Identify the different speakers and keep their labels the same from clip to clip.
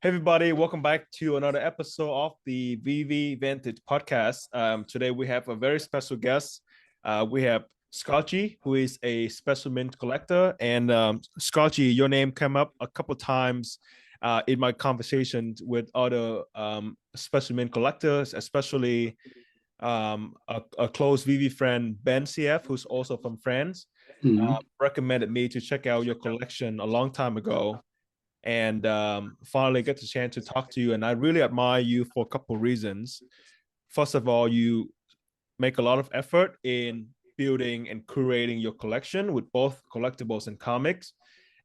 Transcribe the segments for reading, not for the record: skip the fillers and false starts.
Speaker 1: Hey everybody, welcome back to another episode of the VeVe Vantage Podcast. Today we have a very special guest. We have Sc0tchy, who is a specimen collector. And Sc0tchy, your name came up a couple times in my conversations with other specimen collectors, especially a close VeVe friend, Ben CF, who's also from France,
Speaker 2: Mhm.
Speaker 1: recommended me to check out your collection a long time ago and finally get the chance to talk to you. And I really admire you for a couple of reasons. First of all, you make a lot of effort in building and curating your collection with both collectibles and comics.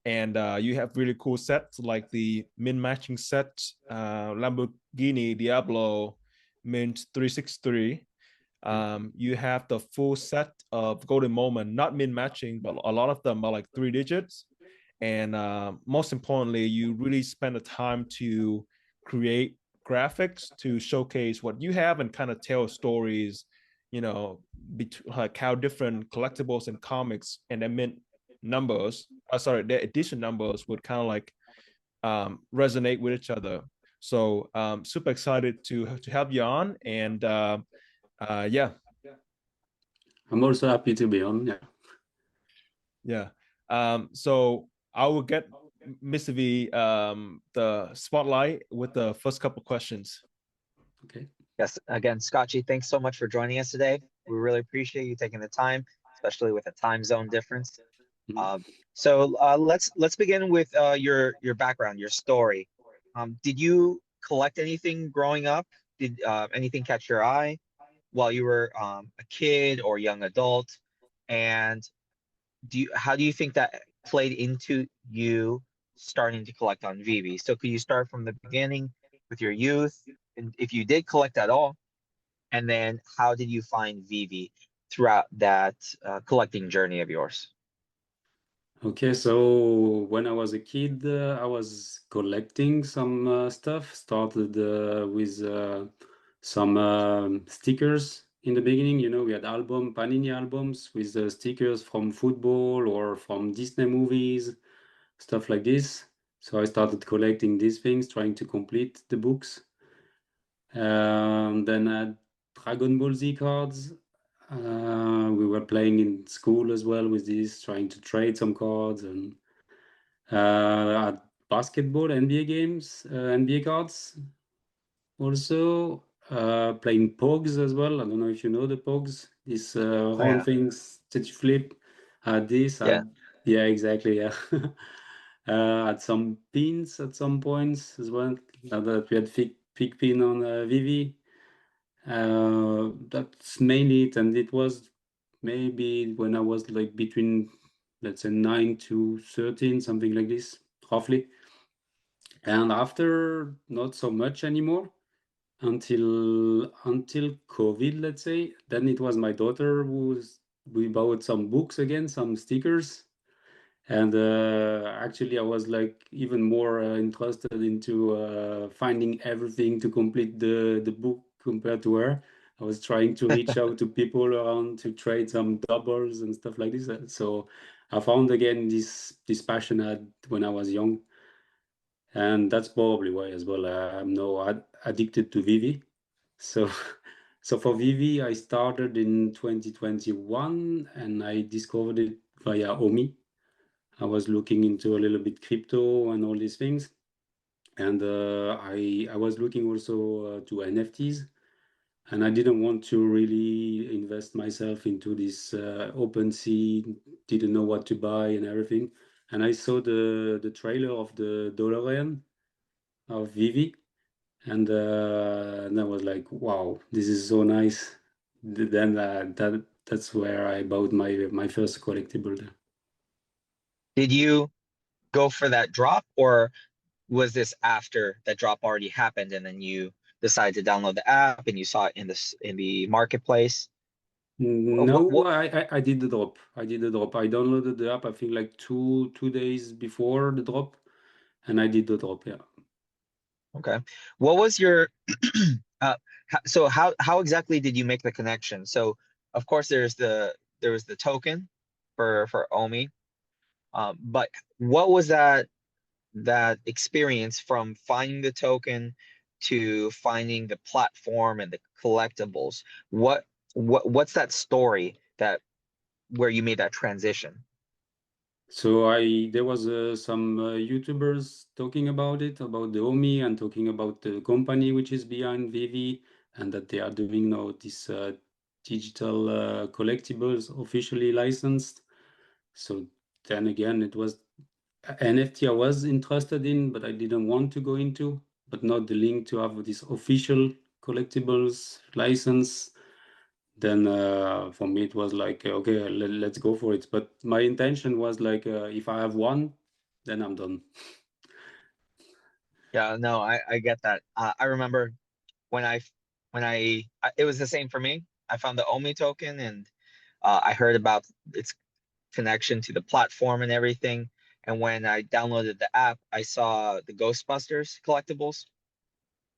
Speaker 1: And you have really cool sets like the min matching set, Lamborghini Diablo Mint 363. You have the full set of golden moment, not min matching, but a lot of them are like 3 digits. And most importantly, you really spend the time to create graphics to showcase what you have and kind of tell stories, like how different collectibles and comics and their mint numbers, their edition numbers would kind of like resonate with each other. So super excited to have you on. And yeah.
Speaker 2: I'm also happy to be on. Yeah.
Speaker 1: Yeah. So I will get Mr. V the spotlight with the first couple questions.
Speaker 2: Okay.
Speaker 3: Yes, again, Sc0tchy, thanks so much for joining us today. We really appreciate you taking the time, especially with a time zone difference.
Speaker 2: Mhm.
Speaker 3: Let's begin with your background, your story. Did you collect anything growing up? Did anything catch your eye while you were a kid or young adult? And how do you think that played into you starting to collect on VeVe? So could you start from the beginning with your youth, and if you did collect at all? And then how did you find VeVe throughout that collecting journey of yours?
Speaker 2: Okay. So when I was a kid, I was collecting some stuff. Started with some stickers in the beginning. We had Panini albums with stickers from football or from Disney movies, stuff like this. So I started collecting these things, trying to complete the books. Then I had Dragon Ball Z cards. We were playing in school as well with this, trying to trade some cards and at basketball, NBA games, NBA cards. Also playing Pogs as well. I don't know if you know the Pogs, these
Speaker 3: Oh
Speaker 2: round
Speaker 3: yeah,
Speaker 2: things that you flip. This,
Speaker 3: yeah,
Speaker 2: yeah, exactly, yeah. Had some pins at some points as well. Now that we had big pin on VeVe. That's mainly it, and it was maybe when I was like between, let's say, 9 to 13, something like this, roughly. And after, not so much anymore until COVID, let's say. Then it was my daughter we bought some books again, some stickers, and actually I was like even more interested into finding everything to complete the book compared to her. I was trying to reach out to people around to trade some doubles and stuff like this. So I found again this passion I had when I was young, and that's probably why as well I'm now addicted to VeVe. So so for VeVe I started in 2021 and I discovered it via Omi. I was looking into a little bit crypto and all these things, and I was looking also to NFTs, and I didn't want to really invest myself into this open sea. Didn't know what to buy and everything, and I saw the trailer of the DeLorean of VeVe, and I was like, wow, this is so nice. Then that's where I bought my first collectible there.
Speaker 3: did you go for that drop, or was this after that drop already happened and then you decided to download the app and you saw it in the marketplace?
Speaker 2: No,
Speaker 3: What
Speaker 2: I did the drop. I did the drop. I downloaded the app, I think like two days before the drop, and I did the drop, yeah.
Speaker 3: Okay. What was your so how exactly did you make the connection? So of course there was the token for Omi. But what was that? that experience from finding the token to finding the platform and the collectibles? What's that story that where you made that transition?
Speaker 2: So there was some YouTubers talking about it, about the OMI, and talking about the company which is behind VeVe, and that they are doing now this digital collectibles officially licensed. So then again, it was NFT I was interested in, but I didn't want to go into, but not the link to have this official collectibles license. Then for me it was like okay, let's go for it. But my intention was like if I have one, then I'm done.
Speaker 3: Yeah, no, I get that. I remember when it was the same for me. I found the OMI token, and I heard about its connection to the platform and everything. And when I downloaded the app, I saw the Ghostbusters collectibles.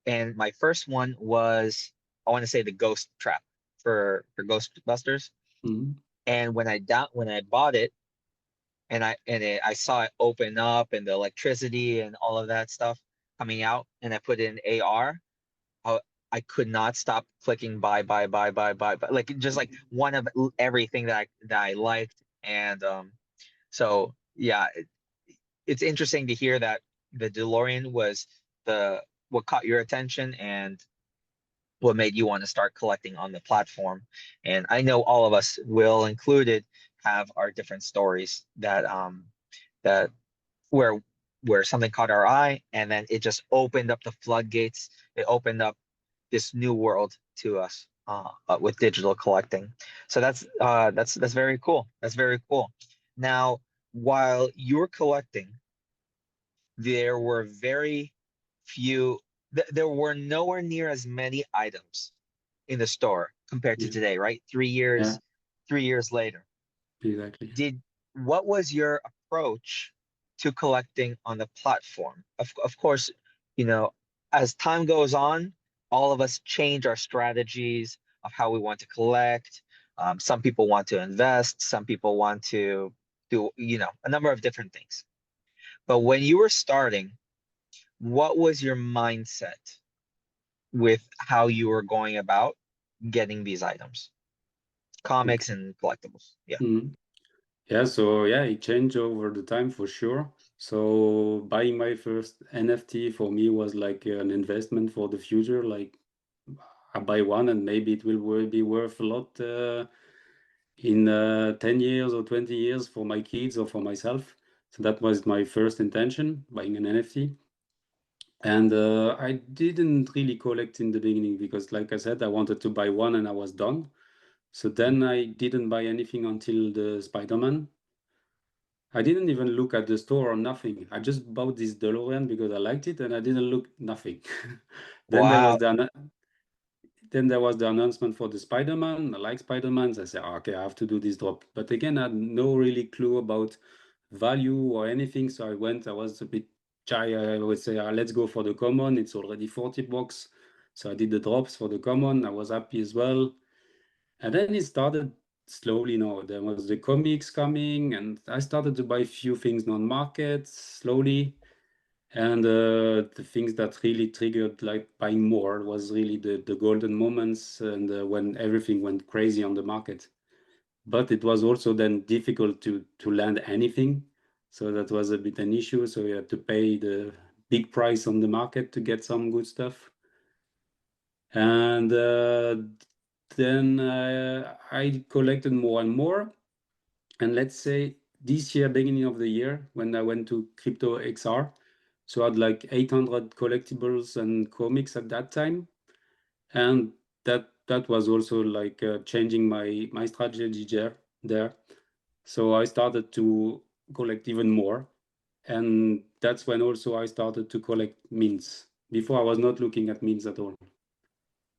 Speaker 3: And my first one was, I want to say, the Ghost Trap for Ghostbusters.
Speaker 2: Mhm.
Speaker 3: And when I bought it, I saw it open up and the electricity and all of that stuff coming out, and I put in AR. I, I could not stop clicking buy, like just like one of everything that I liked. And so yeah, it's interesting to hear that the DeLorean was the what caught your attention and what made you want to start collecting on the platform. And I know all of us, Will included, have our different stories that where something caught our eye and then it just opened up the floodgates. It opened up this new world to us with digital collecting. So that's very cool. That's very cool. Now, while you're collecting, there were very few. There were nowhere near as many items in the store compared to
Speaker 2: Yeah,
Speaker 3: today, right?
Speaker 2: yeah,
Speaker 3: 3 years later.
Speaker 2: exactly.
Speaker 3: Did What was your approach to collecting on the platform? Of course, you know, as time goes on, all of us change our strategies of how we want to collect. Some people want to invest, some people want to do, a number of different things. But when you were starting, what was your mindset with how you were going about getting these items, comics
Speaker 2: Okay.
Speaker 3: and collectibles? Yeah.
Speaker 2: Mhm. Yeah, so yeah, it changed over the time for sure. So buying my first NFT for me was like an investment for the future. Like I buy one and maybe it will be worth a lot in 10 years or 20 years for my kids or for myself. So that was my first intention, buying an NFT. And I didn't really collect in the beginning because, like I said, I wanted to buy one and I was done. So then I didn't buy anything until the Spider-Man. I didn't even look at the store or nothing. I just bought this DeLorean because I liked it and I didn't look nothing. Then there was
Speaker 3: Wow.
Speaker 2: the announcement for the Spider-Man. I like Spider-Man. So I said, okay, I have to do this drop. But again, I had no really clue about value or anything. So I was a bit shy. I would say, let's go for the common. It's already 40 bucks. So I did the drops for the common. I was happy as well. And then it started slowly. Now there was the comics coming, and I started to buy a few things on market slowly. And the things that really triggered like buying more was really the golden moments and when everything went crazy on the market. But it was also then difficult to land anything. So that was a bit an issue. So you had to pay the big price on the market to get some good stuff. And then I collected more and more. And let's say this year, beginning of the year, when I went to Crypto XR, so I had like 800 collectibles and comics at that time, and that was also like changing my strategy there. So I started to collect even more, and that's when also I started to collect mints. Before I was not looking at mints at all.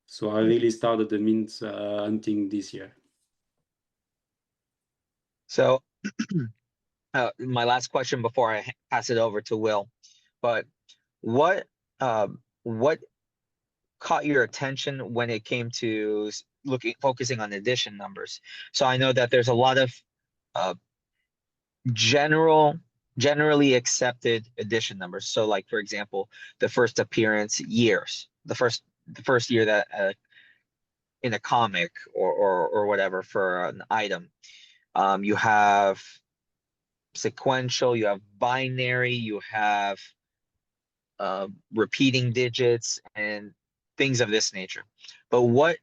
Speaker 2: So I really started the mints hunting this year.
Speaker 3: So my last question before I pass it over to Will, but what what caught your attention when it came to focusing on edition numbers? So I know that there's a lot of uh, general generally accepted edition numbers. So like for example, the first appearance years, the first year that in a comic or whatever for an item. You have sequential, you have binary, you have repeating digits and things of this nature. But where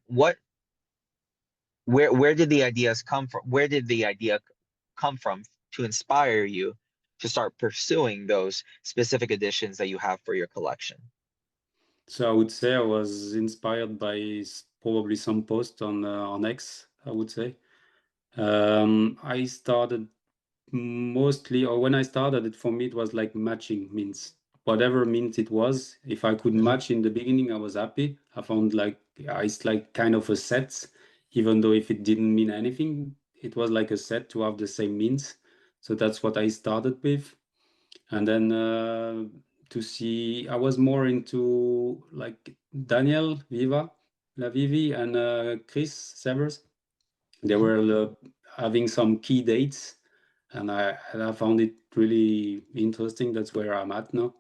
Speaker 3: did the ideas come from? Where did the idea come from to inspire you to start pursuing those specific editions that you have for your collection?
Speaker 2: So I would say I was inspired by probably some post on X, I would say. I started mostly, or when I started it, for me, it was like matching means. Whatever means it was, if I could
Speaker 3: Mhm.
Speaker 2: match in the beginning, I was happy. I found like it's like kind of a set, even though if it didn't mean anything, it was like a set to have the same means. So that's what I started with. And then to see, I was more into like Daniel Viva, La Vivi, and Chris Severs. They
Speaker 3: Mhm.
Speaker 2: were having some key dates, and I found it really interesting. That's where I'm at now.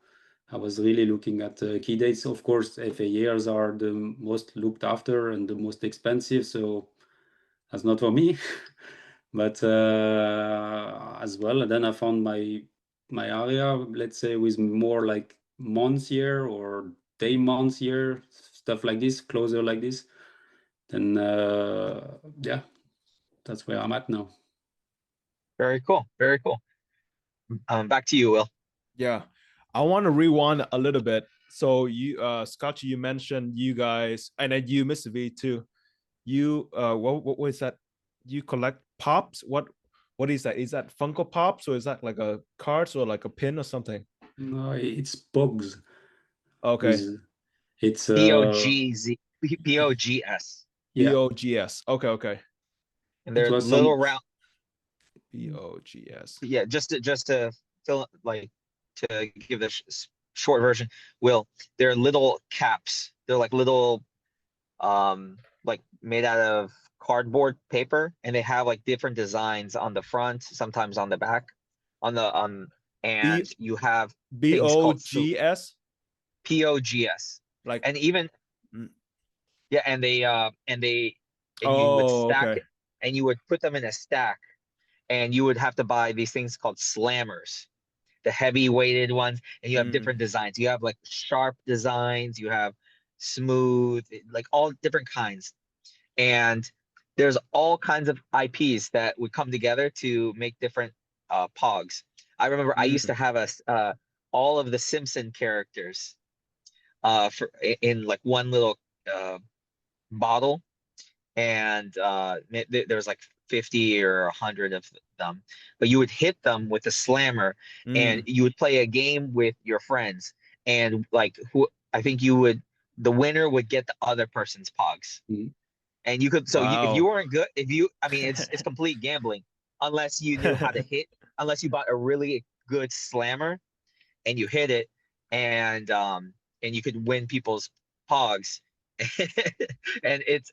Speaker 2: I was really looking at key dates. Of course, FAEs are the most looked after and the most expensive, so that's not for me. But as well, and then I found my area, let's say, with more like months here or day months here, stuff like this, closer like this. Then yeah, that's where I'm at now.
Speaker 3: Very cool. Very cool. Back to you, Will.
Speaker 1: Yeah. I want to rewind a little bit. So you Sc0tchy, you mentioned you guys, and then you, Mr. V too. You what was that? You collect pops? What is that? Is that Funko Pops, or is that like a cards or like a pin or something?
Speaker 2: No, it's bugs
Speaker 1: Okay.
Speaker 2: with it's
Speaker 3: Pogs,
Speaker 2: yeah,
Speaker 1: BOGS. Okay, okay.
Speaker 3: and
Speaker 2: it
Speaker 3: they're
Speaker 2: was
Speaker 3: little
Speaker 2: some
Speaker 3: round.
Speaker 1: BOGS.
Speaker 3: Yeah, just to fill like to give the short version. Will, they're little caps. They're like little like made out of cardboard paper, and they have like different designs on the front, sometimes on the back, on the and
Speaker 1: B
Speaker 3: you have things called
Speaker 1: BOGS.
Speaker 3: POGS,
Speaker 1: Like
Speaker 3: and even
Speaker 1: mm,
Speaker 3: yeah, and you would
Speaker 1: oh,
Speaker 3: stack
Speaker 1: okay.
Speaker 3: it, and you would put them in a stack, and you would have to buy these things called slammers, the heavy weighted ones, and you have
Speaker 1: Mm,
Speaker 3: different designs. You have like sharp designs, you have smooth, like all different kinds. And there's all kinds of IPs that would come together to make different pogs. I remember I used to
Speaker 1: mm,
Speaker 3: have all of the Simpson characters for in like one little uh, bottle, and there was like 50 or 100 of them. But you would hit them with a slammer, and
Speaker 1: mm.
Speaker 3: you would play a game with your friends, and like who I think you would the winner would get the other person's pogs.
Speaker 2: mm,
Speaker 3: And you could, so if you
Speaker 1: Wow.
Speaker 3: weren't good, if you, I mean, it's complete gambling unless you knew how to hit, unless you bought a really good slammer and you hit it, and you could win people's pogs. And it's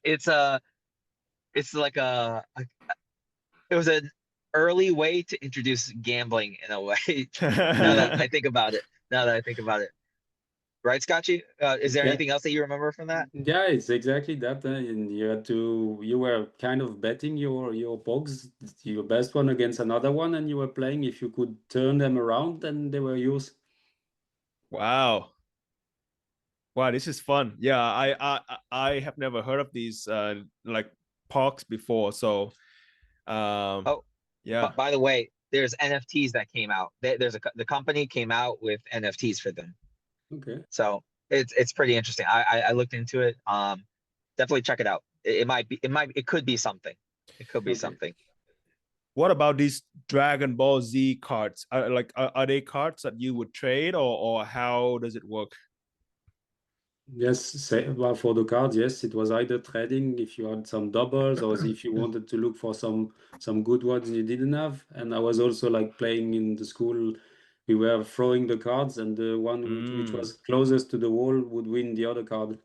Speaker 3: like it was an early way to introduce gambling in a way. Now that I think about it, now that I think about it, right, Scotchy? Is there
Speaker 2: yeah.
Speaker 3: anything else that you remember from that?
Speaker 2: Yeah, it's exactly that. And you were kind of betting your box, your best one against another one, and you were playing if you could turn them around, then they were yours.
Speaker 1: Wow. Wow, this is fun. Yeah, I have never heard of these like parks before. So um
Speaker 3: Oh,
Speaker 1: yeah.
Speaker 3: but by the way, there's NFTs that came out. The company came out with NFTs for them,
Speaker 2: Okay.
Speaker 3: so it's pretty interesting. I looked into it. Definitely check it out. It could be something. It could be
Speaker 2: Okay.
Speaker 3: something.
Speaker 1: What about these Dragon Ball Z cards? Are they cards that you would trade, or how does it work?
Speaker 2: Yes, say, well, for the cards, yes, it was either trading if you had some doubles or if you wanted to look for some good ones you didn't have. And I was also like playing in the school. We were throwing the cards, and the one which
Speaker 1: Mm,
Speaker 2: was closest to the wall would win the other card.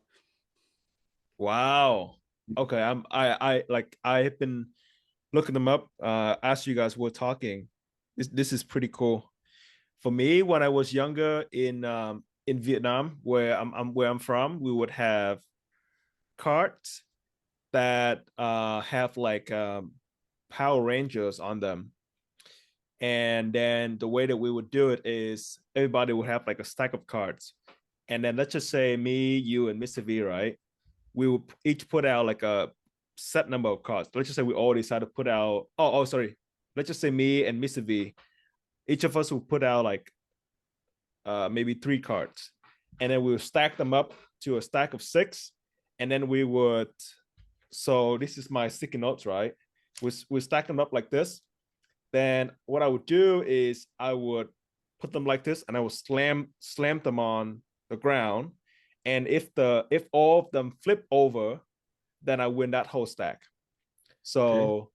Speaker 1: wow. Okay, I like I have been looking them up as you guys were talking. This is pretty cool. For me, when I was younger in Vietnam, where I'm from, we would have carts that have like Power Rangers on them. And then the way that we would do it is everybody would have like a stack of cards. And then let's just say me, you, and Mr. V, right? We would each put out like a set number of cards. Let's just say we all decided to put out, sorry. Let's just say me and Mr. V, each of us would put out like maybe 3 cards. And then we would stack them up to a stack of 6. And then we would, so this is my sticky notes, right? We stack them up like this. Then what I would do is I would put them like this and I would slam them on the ground. And if all of them flip over, then I win that whole stack. So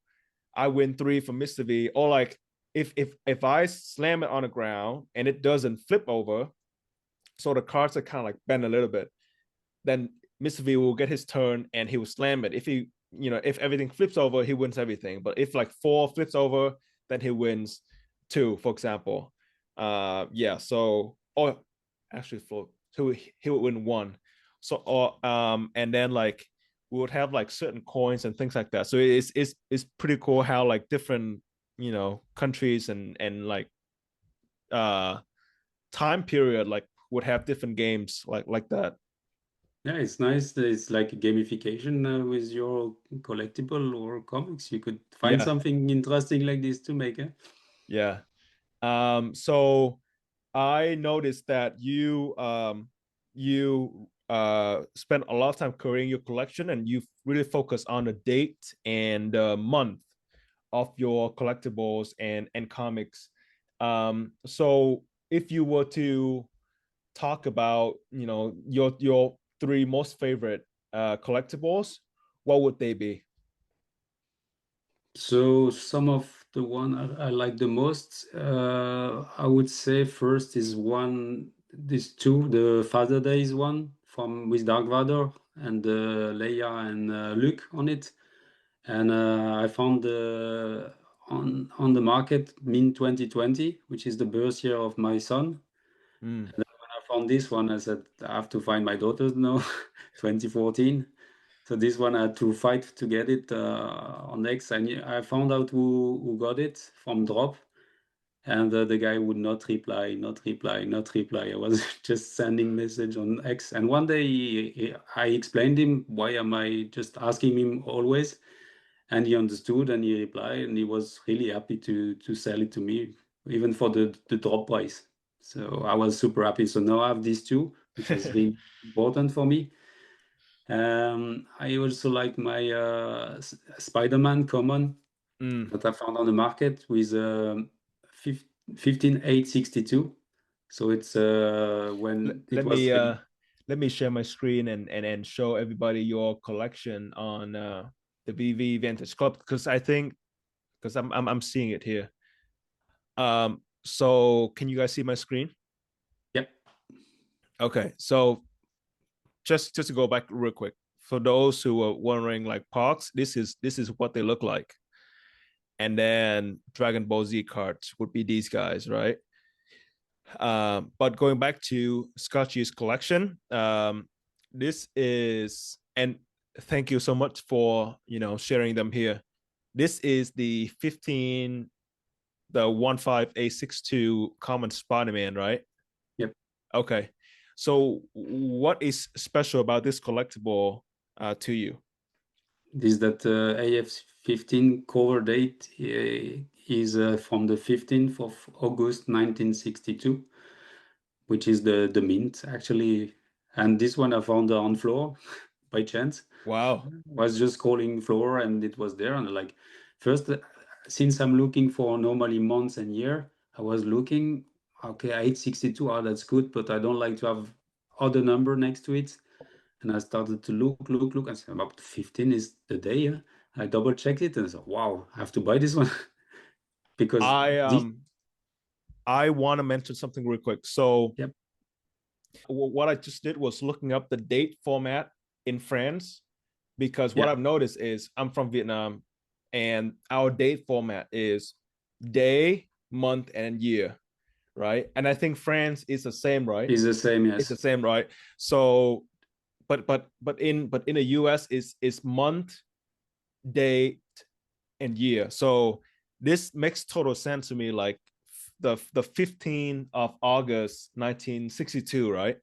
Speaker 1: I win 3 from Mr. V. Or like if I slam it on the ground and it doesn't flip over, so the cards are kind of like bent a little bit, then Mr. V will get his turn and he will slam it. If everything flips over, he wins everything. But if like 4 flips over, then he wins 2, for example. So or actually for 2, he would win 1. So and then like we would have like certain coins and things like that. So it's pretty cool how like different countries and like time period like would have different games like that.
Speaker 2: Yeah, it's nice. It's like a gamification with your collectible or comics. You could find
Speaker 1: Yeah.
Speaker 2: something interesting like this to make.
Speaker 1: Yeah. So I noticed that you spent a lot of time creating your collection, and you really focus on the date and the month of your collectibles and comics. So if you were to talk about your 3 most favorite collectibles, what would they be?
Speaker 2: So some of the one I like the most, I would say first is these 2, the Father Days one from with Dark Vador and Leia and Luke on it. And I found on the market Min 2020, which is the birth year of my son.
Speaker 1: Mm.
Speaker 2: And then when I found this one, I said I have to find my daughter's now, 2014. So this one I had to fight to get it on X. I found out who got it from Drop, and the guy would not reply, not reply, not reply. I was just sending message on X, and one day I explained him why am I just asking him always, and he understood and he replied, and he was really happy to sell it to me, even for the drop price. So I was super happy. So now I have these 2, which is really important for me. I also like my Spider-Man common that I found on the market with 15862. So it's when it
Speaker 1: let
Speaker 2: was
Speaker 1: me
Speaker 2: really,
Speaker 1: let me share my screen and show everybody your collection on the VeVe Vantage Club, because I think because I'm seeing it here. So can you guys see my screen?
Speaker 2: yep.
Speaker 1: Okay, so just to go back real quick, for those who are wondering, like Pogs, this is what they look like. And then Dragon Ball Z cards would be these guys, right? But going back to Sc0tchy's collection, this is, and thank you so much for sharing them here. This is the 1562 common Spider-Man, right?
Speaker 2: Yep.
Speaker 1: Okay. So what is special about this collectible to you?
Speaker 2: This that AF15 cover date is from the 15th of August 1962, which is the mint actually. And this one I found on floor by chance.
Speaker 1: Wow.
Speaker 2: Was just scrolling floor and it was there, and like first since I'm looking for normally months and year, I was looking, okay, 862, oh that's good, but I don't like to have other number next to it. And I started to look and said about 15 is the day. Yeah? I double checked it and I said, wow, I have to buy this one. Because this,
Speaker 1: I want to mention something real quick. So
Speaker 2: yep,
Speaker 1: what I just did was looking up the date format in France, because what
Speaker 2: yeah,
Speaker 1: I've noticed is I'm from Vietnam, and our date format is day, month, and year. right? And I think France is the same, right?
Speaker 2: It's the same,
Speaker 1: It's the
Speaker 2: yes.
Speaker 1: same, right? So, but in the US is month, day, and year. So this makes total sense to me. Like the 15th of August, 1962, right?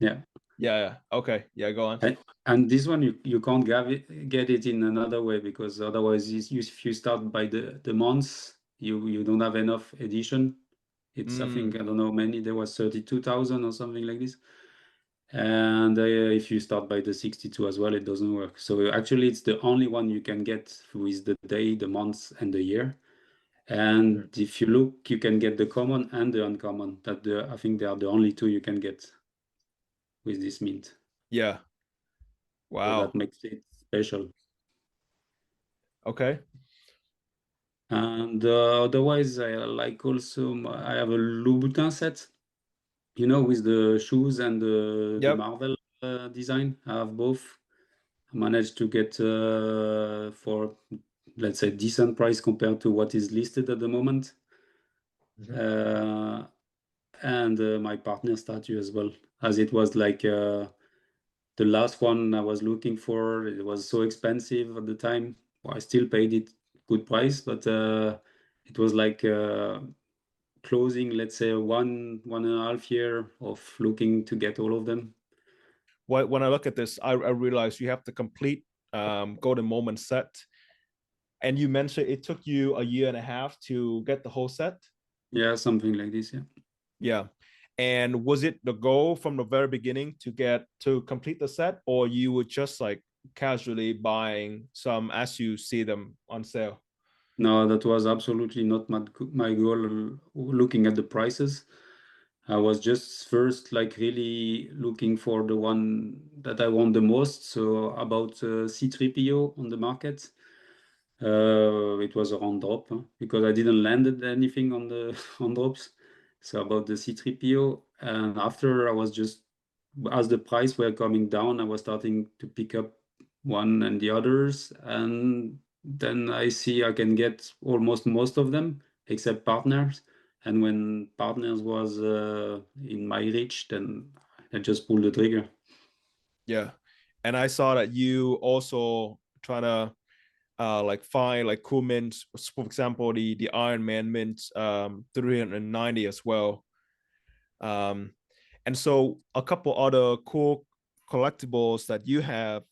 Speaker 2: Yeah.
Speaker 1: Yeah. Okay. Yeah. Go on.
Speaker 2: And this one you can't get it in another way, because otherwise if you start by the months, you don't have enough edition. It's I think, I don't know, many, there was 32,000 or something like this. And if you start by the 62 as well, it doesn't work. So actually it's the only one you can get with the day, the months, and the year. And if you look, you can get the common and the uncommon. I think they are the only two you can get with this mint.
Speaker 1: Yeah.
Speaker 2: So
Speaker 1: Wow.
Speaker 2: that makes it special.
Speaker 1: Okay.
Speaker 2: And otherwise, I like also, I have a Louboutin set, with the shoes and the
Speaker 1: Yep.
Speaker 2: Marvel design. I have both. I managed to get for, let's say, decent price compared to what is listed at the moment. Uh, and my partner statue as well, as it was like the last one I was looking for. It was so expensive at the time. Well, I still paid it good price, but it was like closing, let's say, 1.5 year of looking to get all of them.
Speaker 1: When I look at this, I realize you have the complete golden moment set. And you mentioned it took you a year and a half to get the whole set.
Speaker 2: Yeah, something like this. Yeah.
Speaker 1: Yeah. And was it the goal from the very beginning to complete the set, or you were just like casually buying some as you see them on sale?
Speaker 2: No, that was absolutely not my goal. Looking at the prices, I was just first like really looking for the one that I want the most. So about C3PO on the market. It was a round drop, because I didn't landed anything on the on drops. So about the C3PO, and after I was just, as the price were coming down, I was starting to pick up one and the others, and then I see I can get almost most of them except partners. And when partners was in my reach, then I just pulled the trigger.
Speaker 1: Yeah. And I saw that you also trying to like find like cool mints, for example, the Iron Man mint 390 as well. Um, and so a couple other cool collectibles that you have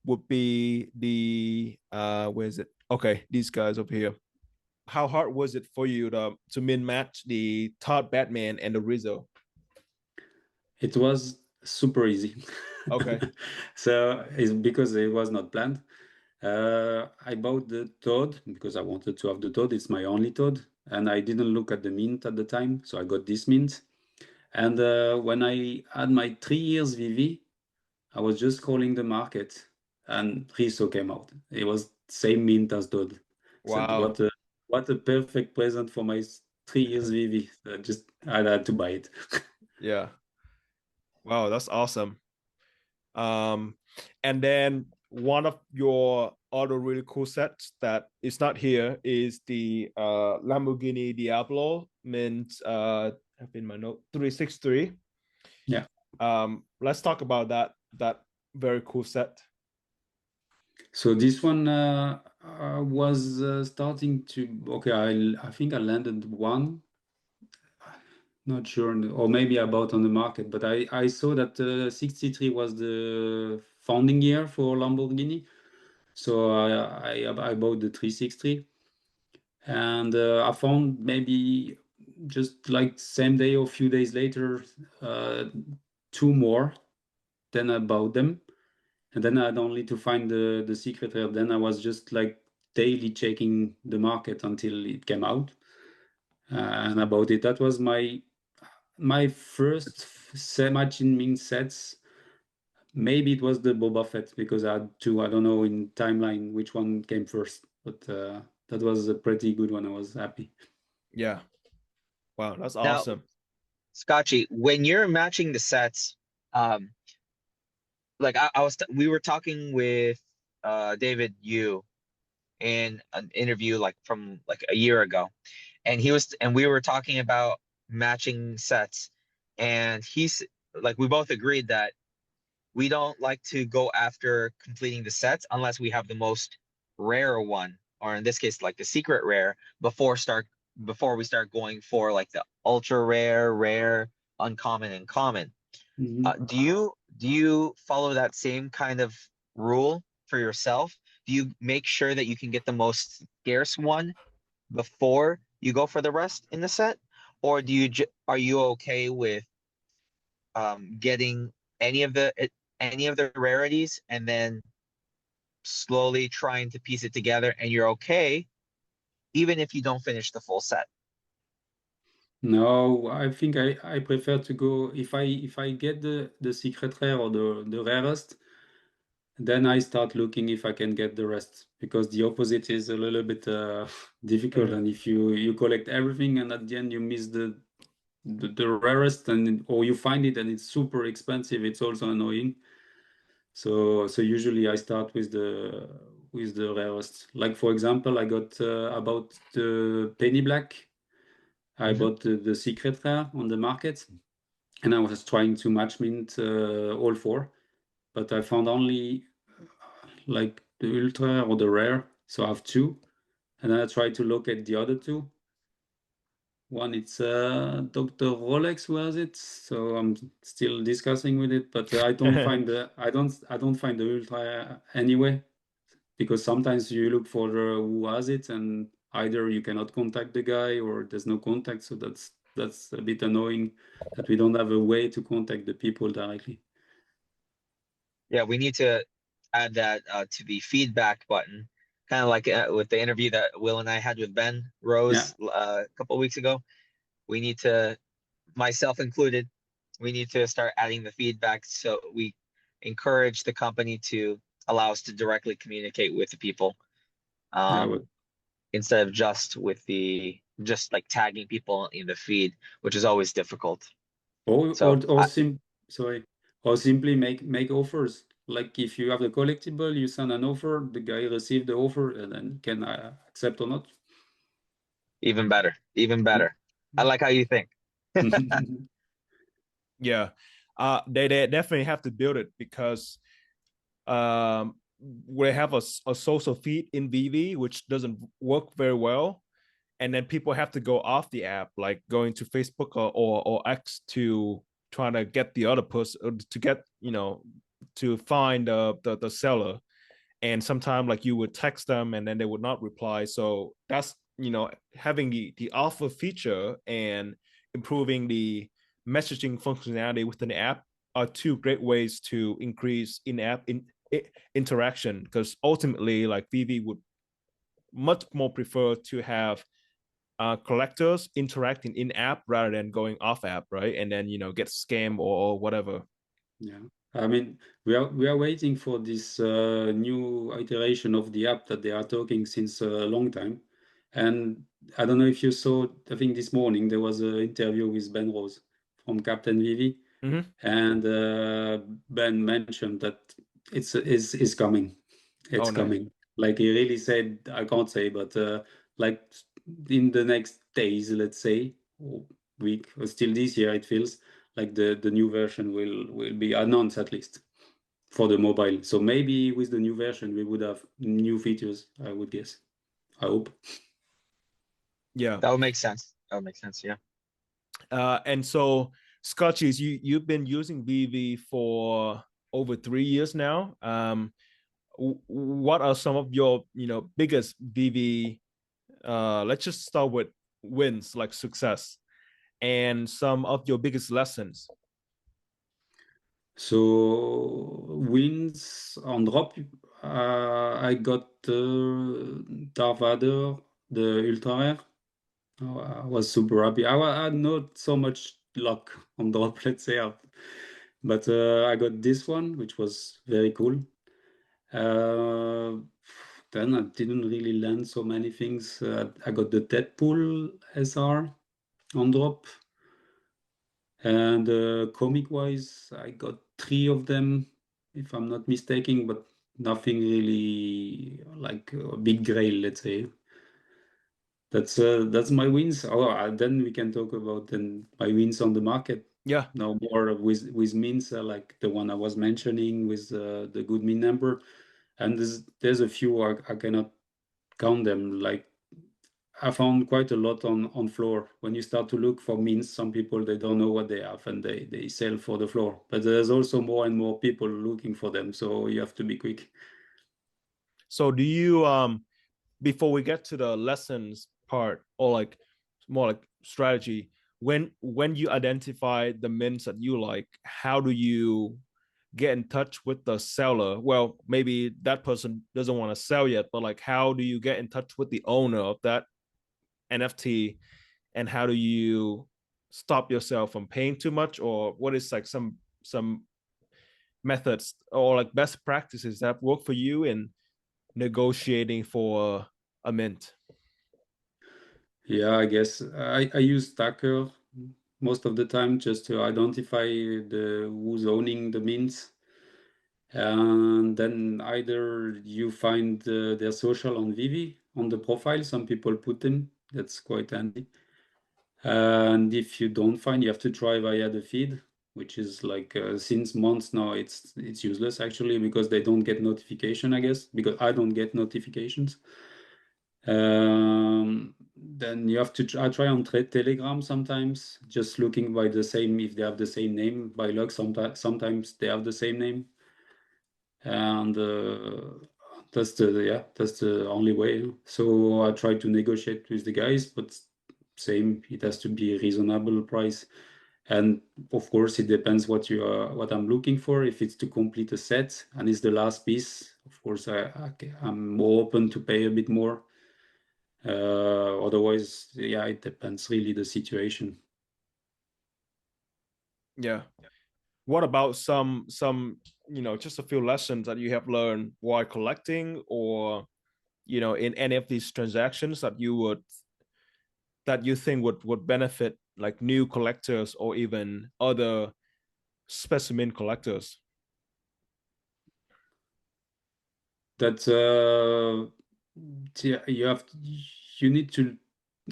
Speaker 1: would be the where is it? Okay, these guys over here. How hard was it for you to min match the Todd Batman and the Rizzo?
Speaker 2: It was super easy.
Speaker 1: Okay.
Speaker 2: So it's because it was not planned. I bought the Toad because I wanted to have the Toad. It's my only Toad, and I didn't look at the mint at the time, so I got this mint. And when I had my 3 years VV, I was just calling the market, and Rizzo came out. It was same mint as Toad. So
Speaker 1: Wow.
Speaker 2: what a perfect present for my 3 years VV. I had to buy it.
Speaker 1: Yeah. Wow, that's awesome. Um, and then one of your other really cool sets that is not here is the Lamborghini Diablo mint have in my note 363.
Speaker 2: Yeah.
Speaker 1: Let's talk about that very cool set.
Speaker 2: So this one was starting to, okay, I think I landed one, not sure, or maybe I bought on the market, but I saw that 63 was the founding year for Lamborghini. So I bought the 360, and I found maybe just like same day or few days later, uh, two more. Then I bought them. And then I had only to find the secret rare. Then I was just like daily checking the market until it came out, and about it. That was my first matching Ming sets. Maybe it was the Boba Fett because I had two. I don't know in timeline which one came first, but that was a pretty good one. I was happy.
Speaker 1: Yeah. Wow, that's
Speaker 3: Now,
Speaker 1: awesome.
Speaker 3: Sc0tchy, when you're matching the sets, um, like we were talking with David Yu in an interview like from like a year ago, and we were talking about matching sets, and he's like, we both agreed that we don't like to go after completing the sets unless we have the most rare one, or in this case, like the secret rare, before we start going for like the ultra rare, rare, uncommon, and common. Do you follow that same kind of rule for yourself? Do you make sure that you can get the most scarce one before you go for the rest in the set, or are you okay with getting any of the rarities and then slowly trying to piece it together, and you're okay even if you don't finish the full set?
Speaker 2: No, I think I prefer to go if I get the secret rare or the rarest, then I start looking if I can get the rest, because the opposite is a little bit difficult.
Speaker 1: Mhm.
Speaker 2: And if you collect everything and at the end you miss the rarest, and or you find it and it's super expensive, it's also annoying. So usually I start with the rarest. Like for example, I got about the penny black. I
Speaker 3: Mhm.
Speaker 2: bought the secret rare on the market, and I was trying to match mint all four, but I found only like the ultra or the rare. So I have two, and then I tried to locate the other two. One, it's Dr. Rolex was it, so I'm still discussing with it, but I don't find I don't find the ultra anyway, because sometimes you look for who has it, and either you cannot contact the guy or there's no contact. So that's a bit annoying that we don't have a way to contact the people directly.
Speaker 3: Yeah, we need to add that to the feedback button, kind of like with the interview that Will and I had with Ben
Speaker 2: Yeah,
Speaker 3: Rose a couple of weeks ago. We need to, myself included, we need to start adding the feedback so we encourage the company to allow us to directly communicate with the people,
Speaker 2: yeah. But,
Speaker 3: instead of just like tagging people in the feed, which is always difficult.
Speaker 2: or
Speaker 3: So
Speaker 2: sorry, or simply make offers. Like if you have the collectible, you send an offer, the guy receive the offer, and then can I accept or not?
Speaker 3: even better, even better. I like how you think.
Speaker 1: Yeah. They definitely have to build it because um we have a social feed in VeVe which doesn't work very well, and then people have to go off the app, like going to Facebook or X to try to get the other person to get, to find the seller. And sometimes like you would text them and then they would not reply. So that's, having the alpha feature and improving the messaging functionality within the app are two great ways to increase in-app interaction, because ultimately like VeVe would much more prefer to have collectors interacting in app rather than going off app, right? And then get scammed or whatever.
Speaker 2: Yeah, I mean, we are waiting for this new iteration of the app that they are talking since a long time. And I don't know if you saw, I think this morning there was an interview with Ben Rose from Captain Vivi,
Speaker 1: Mm-hmm.
Speaker 2: and Ben mentioned that it's coming.
Speaker 1: Oh,
Speaker 2: It's
Speaker 1: nice.
Speaker 2: coming. Like he really said, I can't say, but like in the next days, let's say, or week, or still this year, it feels like the new version will be announced at least for the mobile. So maybe with the new version, we would have new features, I would guess. I hope.
Speaker 1: Yeah.
Speaker 3: That would make sense. That would make sense. Yeah.
Speaker 1: And so, Scotchies, you've been using VeVe for over 3 years now. What are some of your biggest VeVe? Let's just start with wins, like success, and some of your biggest lessons.
Speaker 2: So wins on drop, I got Darth Vader, the Ultra Rare. Oh, I was super happy. I had not so much luck on drop, let's say, but I got this one, which was very cool. Uh, then I didn't really land so many things. I got the Deadpool SR on drop. And comic-wise, I got three of them, if I'm not mistaken, but nothing really like a big grail, let's say. That's my wins. Then we can talk about then my wins on the market.
Speaker 1: Yeah.
Speaker 2: Now more with means like the one I was mentioning with the good mean number, and there's a few I cannot count them. Like I found quite a lot on floor. When you start to look for means, some people they don't know what they have and they sell for the floor. But there's also more and more people looking for them, so you have to be quick.
Speaker 1: So do you before we get to the lessons part, or like more like strategy, when you identify the mints that you like, how do you get in touch with the seller? Well, maybe that person doesn't want to sell yet, but like how do you get in touch with the owner of that NFT, and how do you stop yourself from paying too much, or what is like some methods or like best practices that work for you in negotiating for a mint?
Speaker 2: Yeah, I guess I use Stacker most of the time just to identify who's owning the mints. And then either you find their social on VeVe on the profile. Some people put them. That's quite handy. And if you don't find, you have to try via the feed, which is like since months now, it's useless actually because they don't get notification, I guess, because I don't get notifications. Then you have to I try on Telegram sometimes, just looking by the same if they have the same name. By luck, sometimes they have the same name, and that's the only way. So I try to negotiate with the guys, but same, it has to be a reasonable price. And of course, it depends what I'm looking for. If it's to complete a set and it's the last piece, of course, I'm more open to pay a bit more. Otherwise, yeah, it depends really the situation.
Speaker 1: Yeah. What about some just a few lessons that you have learned while collecting, or in any of these transactions that you think would benefit like new collectors or even other specimen collectors?
Speaker 2: That yeah, you need to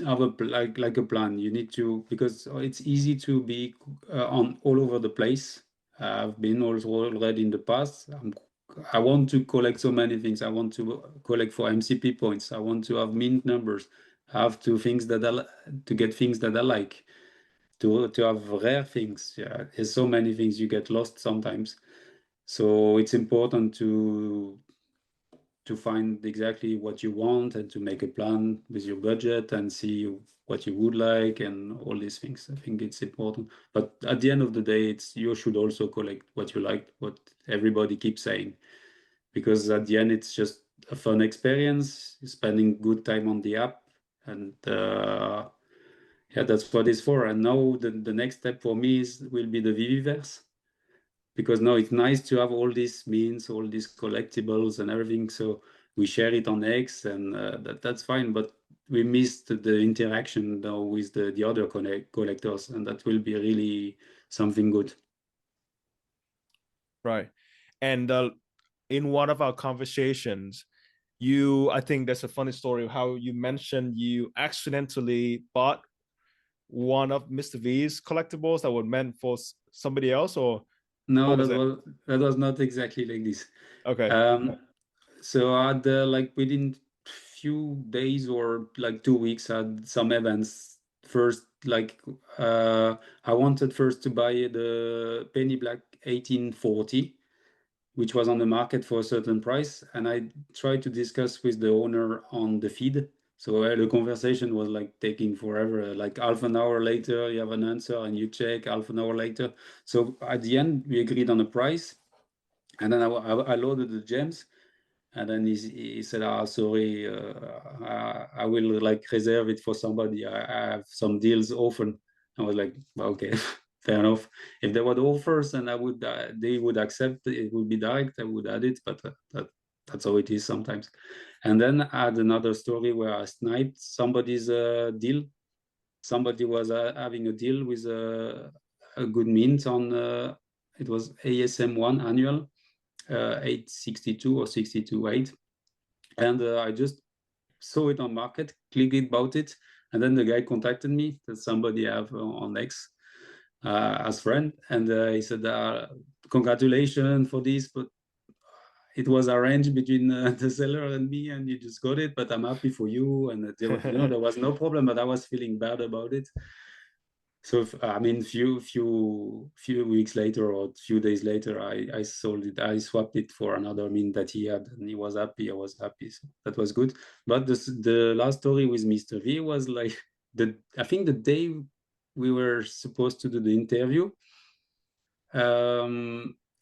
Speaker 2: have like a plan. You need to, because it's easy to be on all over the place. I've been also already in the past. I want to collect so many things. I want to collect for MCP points. I want to have mint numbers. I have to things that to get things that I like. To have rare things. Yeah, there's so many things you get lost sometimes. So it's important to find exactly what you want and to make a plan with your budget and see what you would like and all these things. I think it's important. But at the end of the day, it's you should also collect what you like, what everybody keeps saying. Because at the end, it's just a fun experience, spending good time on the app. And yeah, that's what it's for. And now the next step for me will be the VeVeVerse, because now it's nice to have all these means, all these collectibles and everything. So we share it on X, and that's fine. But we missed the interaction now with the other collectors, and that will be really something good.
Speaker 1: Right. And in one of our conversations, I think that's a funny story of how you mentioned you accidentally bought one of Mr. V's collectibles that were meant for somebody else, or
Speaker 2: No,
Speaker 1: what was it?
Speaker 2: that was not exactly like this.
Speaker 1: Okay.
Speaker 2: So I had like within few days or like 2 weeks, I had some events. First, like I wanted first to buy the Penny Black 1840, which was on the market for a certain price, and I tried to discuss with the owner on the feed. So the conversation was like taking forever. Like half an hour later, you have an answer, and you check half an hour later. So at the end, we agreed on a price, and then I loaded the gems, and then he said, "Ah, sorry, I will like reserve it for somebody. I have some deals open." I was like, "Well, okay, fair enough. If there were offers and they would accept it, would be direct, I would add it, but that's how it is sometimes." And then I had another story where I sniped somebody's deal. Somebody was having a deal with a good mint on, it was ASM1 annual, 862 or 62.8. And I just saw it on market, clicked about it, and then the guy contacted me that somebody I have on X as friend, and he said, "Congratulations for this, but it was arranged between the seller and me, and you just got it. But I'm happy for you, and there was no problem, but I was feeling bad about it." So I mean, few weeks later or few days later, I sold it. I swapped it for another mint that he had, and he was happy. I was happy. So that was good. But the last story with Mr. V was like I think the day we were supposed to do the interview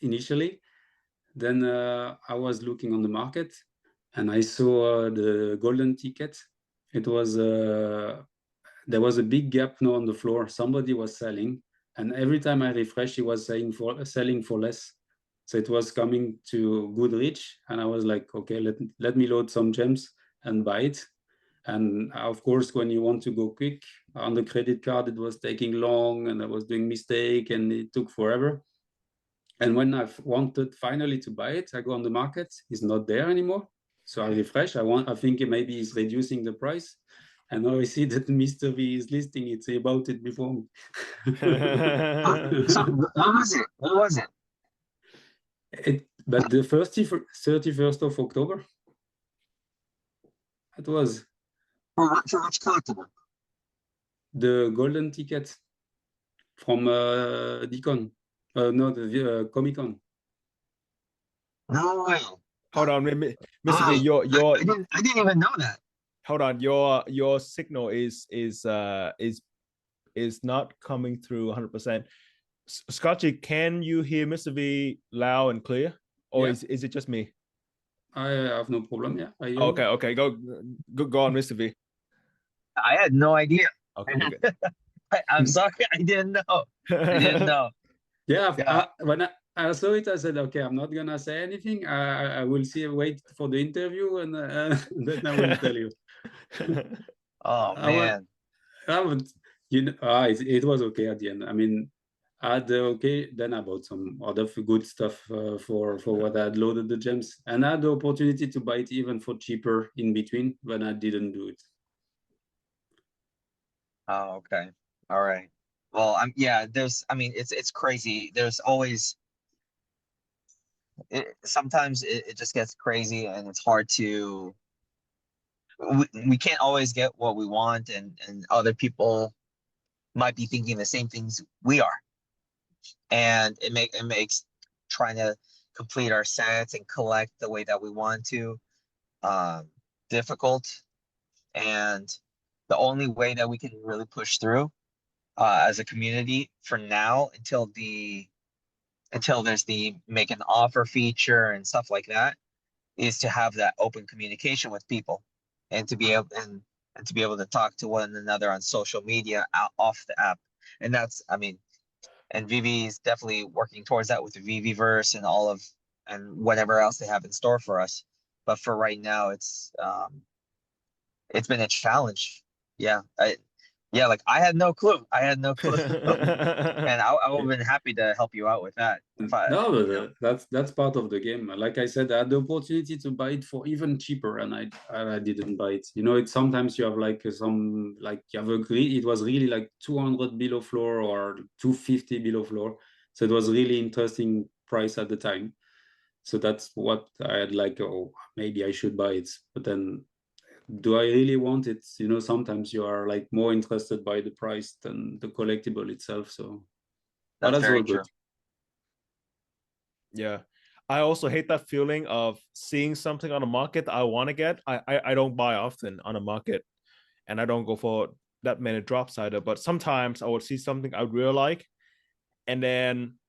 Speaker 2: initially. Then I was looking on the market, and I saw the golden ticket. It was there was a big gap now on the floor. Somebody was selling, and every time I refresh, he was selling for less. So it was coming to good reach, and I was like, okay, let me load some gems and buy it. And of course, when you want to go quick on the credit card, it was taking long, and I was doing mistake, and it took forever. And when I've wanted finally to buy it, I go on the market, it's not there anymore. So I refresh. I think maybe he's reducing the price. And now I see that Mr. V is listing it, say about it before me.
Speaker 3: So what was it? What was it?
Speaker 2: But the 31st of October, it was
Speaker 3: For which collectible?
Speaker 2: the golden ticket from Deacon. No, the Comic Con.
Speaker 3: No way.
Speaker 1: Hold on, Mr. V,
Speaker 3: I didn't even know that.
Speaker 1: hold on, your signal is not coming through 100%. Sc0tchy, can you hear Mr. V loud and clear, or
Speaker 2: Yeah.
Speaker 1: is it just me?
Speaker 2: I have no problem. Yeah.
Speaker 1: Okay, go on, Mr. V.
Speaker 3: I had no idea.
Speaker 1: Okay, you're good.
Speaker 3: I'm sorry, I didn't know. I didn't know.
Speaker 2: Yeah, when I saw it, I said, okay, I'm not gonna say anything. I will wait for the interview, and then I will tell you.
Speaker 3: Oh man.
Speaker 2: It was okay at the end. I mean, I had okay. Then I bought some other good stuff for what I had loaded the gems, and I had the opportunity to buy it even for cheaper in between when I didn't do it.
Speaker 3: Oh, okay. All right. Well, it's crazy. There's always sometimes it just gets crazy, and it's hard to we can't always get what we want, and other people might be thinking the same things we are. And it makes trying to complete our sets and collect the way that we want to difficult. And the only way that we can really push through as a community for now until there's the make an offer feature and stuff like that is to have that open communication with people, and to be able to talk to one another on social media off the app. And that's, and VeVe is definitely working towards that with the VeVeVerse and whatever else they have in store for us. But for right now, it's been a challenge. Yeah. Like I had no clue. And I would have been happy to help you out with that.
Speaker 2: That's part of the game. Like I said, I had the opportunity to buy it for even cheaper, and I didn't buy it. It's sometimes you have it was really like 200 below floor or 250 below floor. So it was really interesting price at the time. So that's what I had oh, maybe I should buy it. But then do I really want it? Sometimes you are more interested by the price than the collectible itself. So
Speaker 3: that's very true.
Speaker 1: Yeah. I also hate that feeling of seeing something on the market that I want to get. I don't buy often on the market, and I don't go for that many drops either. But sometimes I would see something I would really like, and then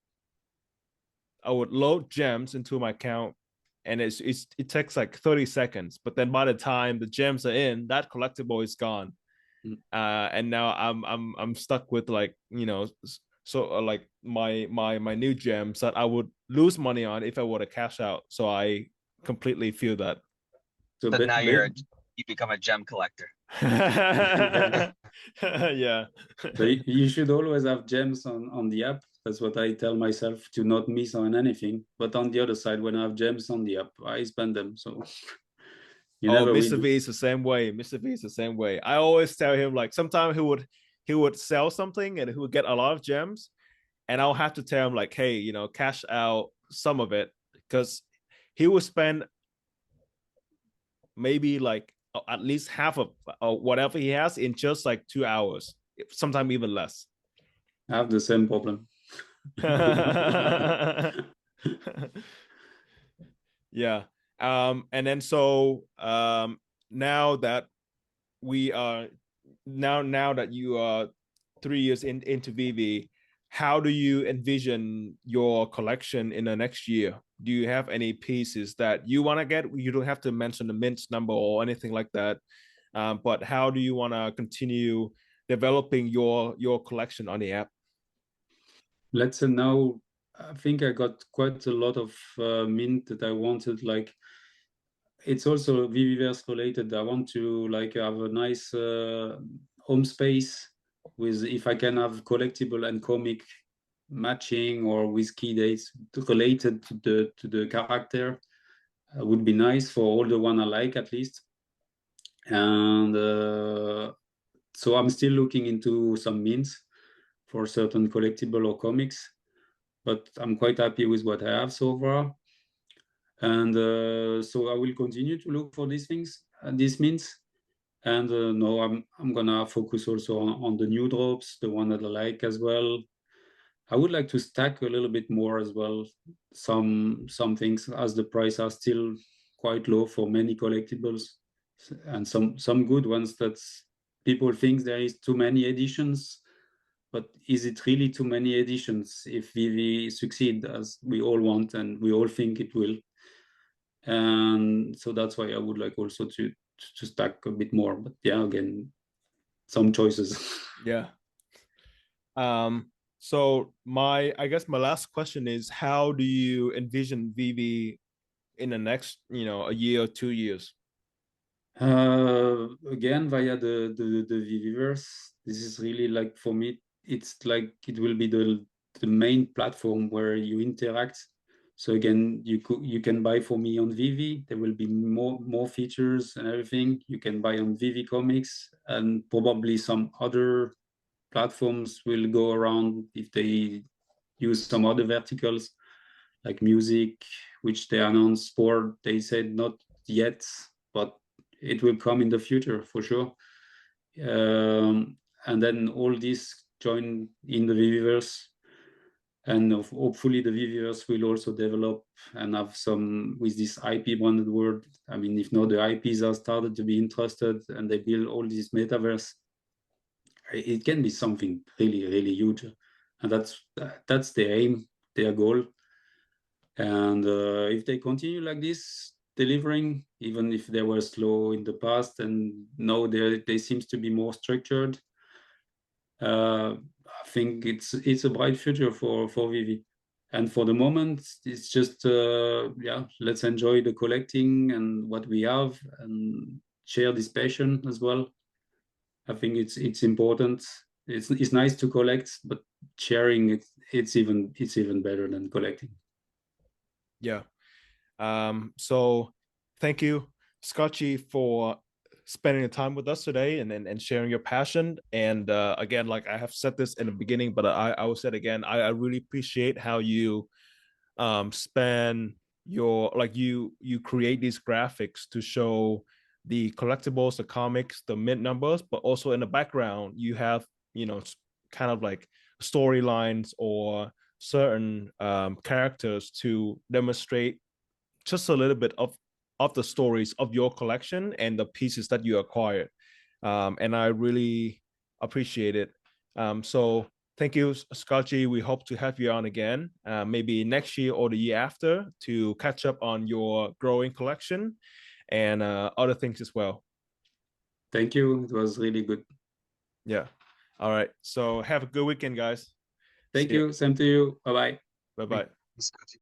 Speaker 1: I would load gems into my account, and it takes like 30 seconds. But then by the time the gems are in, that collectible is gone. And now I'm stuck with my new gems that I would lose money on if I were to cash out. So I completely feel that.
Speaker 3: So now you become a gem collector.
Speaker 1: Yeah.
Speaker 2: So you should always have gems on the app. That's what I tell myself, to not miss on anything. But on the other side, when I have gems on the app, I spend them. So You
Speaker 1: Oh,
Speaker 2: never
Speaker 1: Mr.
Speaker 2: win.
Speaker 1: V is the same way. Mr. V is the same way. I always tell him like sometimes he would sell something and he would get a lot of gems, and I'll have to tell him like, hey, you know, cash out some of it because he would spend maybe like at least half of whatever he has in just like 2 hours, sometimes even less.
Speaker 2: I have the same problem.
Speaker 1: Yeah. And then so now that we are now that you are 3 years into VeVe, how do you envision your collection in the next year? Do you have any pieces that you want to get? You don't have to mention the mint number or anything like that. But how do you want to continue developing your collection on the app?
Speaker 2: Let's say now, I think I got quite a lot of mint that I wanted. Like, it's also VeVeverse related. I want to like have a nice home space with, if I can have collectible and comic matching or with key dates related to the character, would be nice for all the one I like at least. And so I'm still looking into some mints for certain collectible or comics, but I'm quite happy with what I have so far. And so I will continue to look for these things, these mints. And no, I'm gonna focus also on the new drops, the one that I like as well. I would like to stack a little bit more as well. Some things, as the price are still quite low for many collectibles, and some good ones that people think there is too many editions. But is it really too many editions if VeVe succeed as we all want and we all think it will? And so that's why I would like also to stack a bit more. But yeah, again, some choices.
Speaker 1: Yeah. So I guess my last question is, how do you envision VeVe in the next, you know, a year or 2 years?
Speaker 2: Again, via the VeVeverse, this is really like, for me, it's like it will be the main platform where you interact. So again, you can buy for me on VeVe. There will be more features and everything. You can buy on VeVe Comics, and probably some other platforms will go around if they use some other verticals like music, which they announced for. They said not yet, but it will come in the future for sure. And then all this join in the VeVeverse, and hopefully the VeVeverse will also develop and have some with this IP branded world. I mean, if not, the IPs are started to be interested and they build all this metaverse, it can be something really, really huge. And that's their aim, their goal. And if they continue like this, delivering, even if they were slow in the past, and now they seems to be more structured, I think it's a bright future for VeVe. And for the moment, it's just yeah, let's enjoy the collecting and what we have, and share this passion as well. I think it's important. It's nice to collect, but sharing it's even better than collecting.
Speaker 1: Yeah. So thank you, Sc0tchy, for spending the time with us today and sharing your passion. And again, like I have said this in the beginning, but I will say it again. I really appreciate how you spend your like you create these graphics to show the collectibles, the comics, the mint numbers, but also in the background you have, you know, kind of like storylines or certain characters to demonstrate just a little bit of the stories of your collection and the pieces that you acquired. And I really appreciate it. So thank you, Sc0tchy. We hope to have you on again, maybe next year or the year after, to catch up on your growing collection and other things as well.
Speaker 2: Thank you. It was really good.
Speaker 1: Yeah. All right. So have a good weekend, guys.
Speaker 2: Thank you. Same to you. Bye bye.
Speaker 1: Bye bye.
Speaker 3: Sc0tchy.